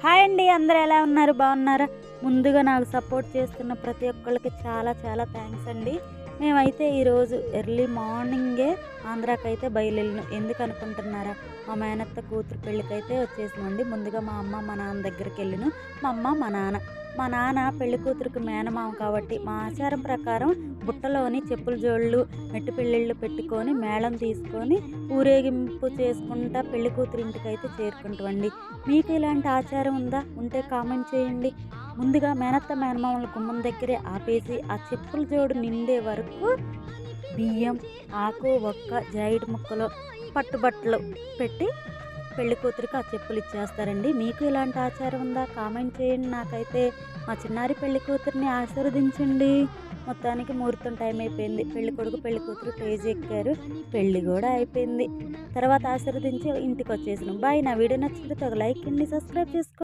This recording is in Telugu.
హాయ్ అండి, అందరూ ఎలా ఉన్నారు? బాగున్నారా? ముందుగా నాకు సపోర్ట్ చేస్తున్న ప్రతి ఒక్కళ్ళకి చాలా చాలా థ్యాంక్స్ అండి. మేమైతే ఈరోజు ఎర్లీ మార్నింగే ఆంధ్రాకైతే బయలుదేరినాం. ఎందుకు అనుకుంటున్నారా? మా మేనత్త కూతురు పెళ్ళికైతే వచ్చేసినామండి. ముందుగా మా అమ్మ మా నాన్న దగ్గరికి వెళ్ళినాం. మా అమ్మ మా నాన్న పెళ్లి కూతురికి మేనమామ కాబట్టి మా ఆచారం ప్రకారం బుట్టలోని చెప్పుల జోళ్ళు మెట్టు పెళ్ళిళ్ళు పెట్టుకొని మేళం తీసుకొని ఊరేగింపు చేసుకుంటా పెళ్లి కూతురు ఇంటికైతే చేరుకుంటామండి. మీకు ఇలాంటి ఆచారం ఉందా? ఉంటే కామెంట్ చేయండి. ముందుగా మేనత్త మేనమామల గుమ్మం దగ్గరే ఆపేసి ఆ చెప్పుల జోడు నిండే వరకు బియ్యం, ఆకు, ఒక్క, జాయిడ్ ముక్కలు, పట్టుబట్టలు పెట్టి పెళ్లి కూతురికి ఆ చెప్పులు ఇచ్చేస్తారండి. మీకు ఇలాంటి ఆచారం ఉందా? కామెంట్ చేయండి. నాకైతే మా చిన్నారి పెళ్లి కూతురిని ఆశీర్వదించండి. మొత్తానికి ముహూర్తం టైం అయిపోయింది. పెళ్లి కొడుకు పెళ్లి కూతురు స్టేజ్ ఎక్కారు. పెళ్లి కూడా అయిపోయింది. తర్వాత ఆశీర్వదించి ఇంటికి వచ్చేసినాం. బాయ్. నా వీడియో నచ్చితే ఒక లైక్ అండి, సబ్స్క్రైబ్ చేసుకోండి.